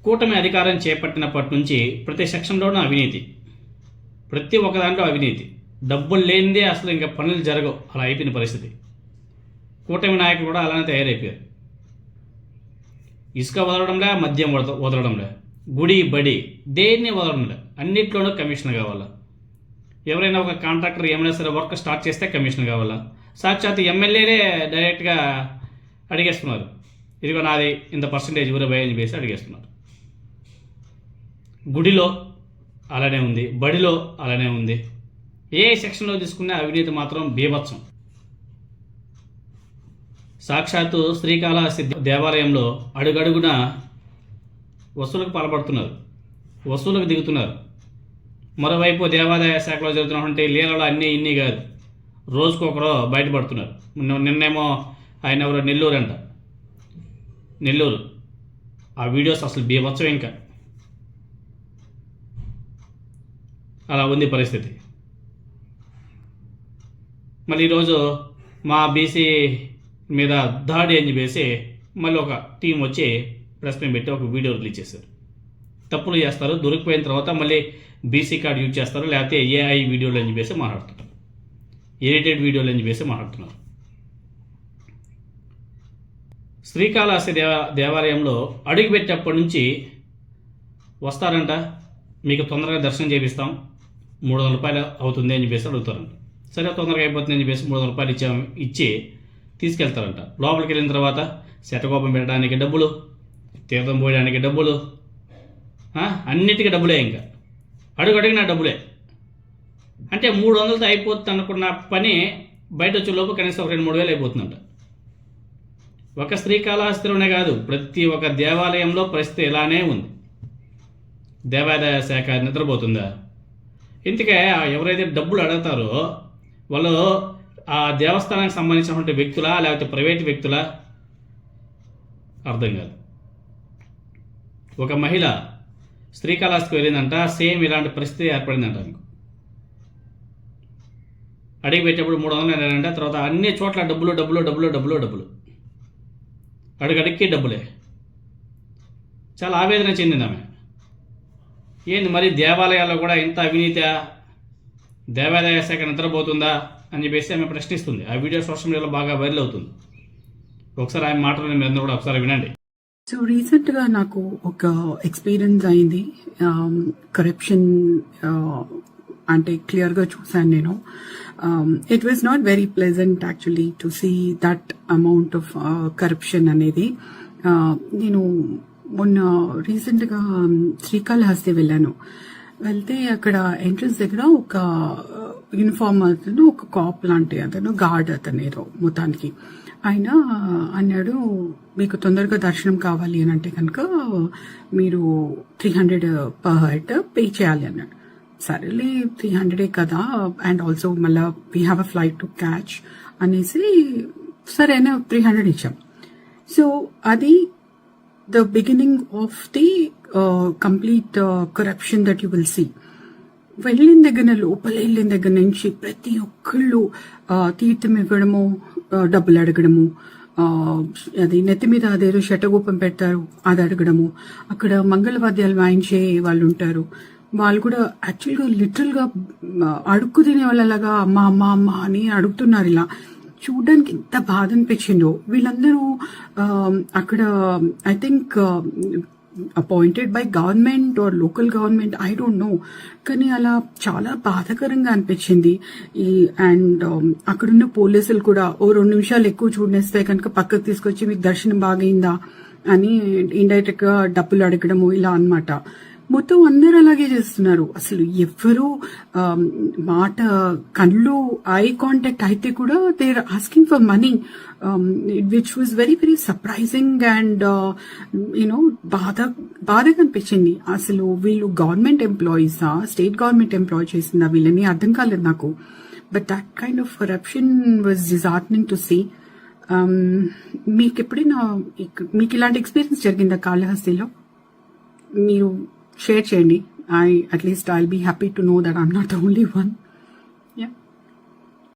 కూటమి అధికారం చేపట్టినప్పటి నుంచి ప్రతి సెక్షన్లోనూ అవినీతి, ప్రతి ఒక్క దాంట్లో అవినీతి. డబ్బులు లేనిదే అసలు ఇంకా పనులు జరగవు, అలా అయిపోయిన పరిస్థితి. కూటమి నాయకులు కూడా అలానే తయారైపోయారు. ఇసుక వదలడంలే, మద్యం వదలడంలే, గుడి బడి దేన్ని వదలడంలే, అన్నిట్లోనూ కమిషన్ కావాలా. ఎవరైనా ఒక కాంట్రాక్టర్ ఏమైనా సరే వర్క్ స్టార్ట్ చేస్తే కమిషన్ కావాలా. సాక్షాత్ ఎమ్మెల్యేలే డైరెక్ట్గా అడిగేస్తున్నారు, ఇదిగో నాది ఇంత పర్సంటేజ్ ఊరబై అని వేసి అడిగేస్తున్నారు. గుడిలో అలానే ఉంది, బడిలో అలానే ఉంది. ఏ సెక్షన్లో తీసుకున్న అవినీతి మాత్రం బీభత్సం. సాక్షాత్తు శ్రీకాళహస్తి దేవాలయంలో అడుగడుగున వసూలకు పాల్పడుతున్నారు, వసూలకు దిగుతున్నారు. మరోవైపు దేవాదాయ శాఖలో జరుగుతున్నటువంటి లీలలో అన్నీ ఇన్ని కాదు, రోజుకొకరో బయటపడుతున్నారు. నిన్నేమో ఆయన ఎవరో నెల్లూరు అంట, నెల్లూరు ఆ వీడియోస్ అసలు బీభత్సం. ఇంకా అలా ఉంది పరిస్థితి. మళ్ళీ ఈరోజు మా బీసీ మీద దాడి అని చెప్పేసి మళ్ళీ ఒక టీం వచ్చి ప్రెస్ మీట్ పెట్టి ఒక వీడియో రిలీజ్ చేశారు. తప్పులు చేస్తారు, దొరికిపోయిన తర్వాత మళ్ళీ బీసీ కార్డు యూజ్ చేస్తారు, లేకపోతే ఏఐ వీడియోలు అని చెప్పేసి మాట్లాడుతున్నారు, ఎడిటెడ్ వీడియోలు అని చెప్పేసి మాట్లాడుతున్నారు. శ్రీకాళహస్తి దేవాలయంలో అడుగుపెట్టేప్పటి నుంచి వస్తారంట, మీకు తొందరగా దర్శనం చేపిస్తాం, 300 రూపాయలు అవుతుంది అని చెప్పేసి అడుగుతారంట. సరే తొందరగా అయిపోతుంది అని చెప్పేసి 300 రూపాయలు ఇచ్చి తీసుకెళ్తారంట. లోపలికి వెళ్ళిన తర్వాత శతకోపం పెట్టడానికి డబ్బులు, తీర్థం పోయడానికి డబ్బులు, అన్నిటికీ డబ్బులే. ఇంకా అడిగిన డబ్బులే. అంటే 300తో అయిపోతుంది అనుకున్న పని బయట వచ్చే లోపు కనీసం 2-3 వేలు అయిపోతుందంట. ఒక శ్రీకాళహస్తిలోనే కాదు, ప్రతి ఒక్క దేవాలయంలో పరిస్థితి ఇలానే ఉంది. దేవాదాయ శాఖ నిద్రపోతుందా? ఇందుకే ఎవరైతే డబ్బులు అడుగుతారో వాళ్ళు ఆ దేవస్థానానికి సంబంధించినటువంటి వ్యక్తులా లేకపోతే ప్రైవేట్ వ్యక్తులా అర్థం కాదు. ఒక మహిళ శ్రీకాళహస్తికి వెళ్ళిందంట, సేమ్ ఇలాంటి పరిస్థితి ఏర్పడిందంట. అడిగి పెట్టేప్పుడు 300 అంట, తర్వాత అన్ని చోట్ల డబ్బులు డబ్బులు డబ్బులు డబ్బులు డబ్బులు, అడుగడికి డబ్బులే. చాలా ఆవేదన చెందింది ఆమె. ఏంది మరి దేవాలయాల్లో కూడా ఇంత అవినీతి, దేవాదాయ శాఖ నిద్రపోతుందా అని చెప్పేసి ఆమె ప్రశ్నిస్తుంది. ఆ వీడియో సోషల్ మీడియాలో బాగా వైరల్ అవుతుంది. ఒకసారి ఆమె మాటలు మీరు అందరూ కూడా ఒకసారి వినండి. సో రీసెంట్గా నాకు ఒక ఎక్స్పీరియన్స్ అయింది. కరప్షన్ అంటే క్లియర్గా చూసాను నేను. It was not very pleasant actually to see that amount of corruption అనేది. నేను మొన్న రీసెంట్గా శ్రీకాళహస్తి వెళ్ళాను. వెళ్తే అక్కడ ఎంట్రన్స్ దగ్గర ఒక యూనిఫామ్ అతను, ఒక కాప్ లాంటి అతను, గార్డ్ అతను ఏదో మొత్తానికి, ఆయన అన్నాడు, మీకు తొందరగా దర్శనం కావాలి అని అంటే కనుక మీరు 300 పర్ హెడ్ పే చేయాలి అన్నాడు. సరేలే 300 కదా, అండ్ ఆల్సో మళ్ళీ we have a flight to catch అనేసి సరే 300 ఇచ్చాం. సో అది the beginning of the complete corruption that you will see. వెళ్ళిన దగ్గర, లోపల వెళ్ళిన దగ్గర నుంచి ప్రతి ఒక్కళ్ళు తీర్థం ఇవ్వడము, డబ్బులు అడగడము, అది నెత్తి మీద అదేదో శటగోపం పెడతారు అది అడగడము, అక్కడ మంగళవాద్యాలు వాయించే వాళ్ళు ఉంటారు, వాళ్ళు కూడా యాక్చువల్గా లిటరల్గా అడుక్కు తినే వాళ్ళలాగా అమ్మ అమ్మ అమ్మ అని అడుగుతున్నారు. ఇలా చూడడానికి ఎంత బాధ అనిపించిందో. వీళ్ళందరూ అక్కడ I think appointed by government are local government, I don't know, కానీ అలా చాలా బాధాకరంగా అనిపించింది. అండ్ అక్కడున్న పోలీసులు కూడా ఓ 2 నిమిషాలు ఎక్కువ చూడనేస్తే కనుక పక్కకు తీసుకొచ్చి మీకు దర్శనం బాగైందా అని ఇండైరెక్ట్ గా డబ్బులు అడగడము, ఇలా అన్నమాట. మొత్తం అందరూ అలాగే చేస్తున్నారు. అసలు ఎవ్వరూ మాట, కళ్ళు ఐ కాంటాక్ట్ అయితే కూడా they are asking for money, which was very very surprising and you know బాధగా అనిపించింది. అసలు వీళ్ళు గవర్నమెంట్ ఎంప్లాయీసా, స్టేట్ గవర్నమెంట్ ఎంప్లాయ్ చేసిందా వీళ్ళని అర్థం కాలేదు నాకు. But that kind of corruption was disheartening to see. మీకు ఎప్పుడైనా మీకు ఇలాంటి ఎక్స్పీరియన్స్ జరిగిందా కాళహస్తిలో? మీరు షేర్ చేయండి. At least I'll be happy to know that I'm not the only one.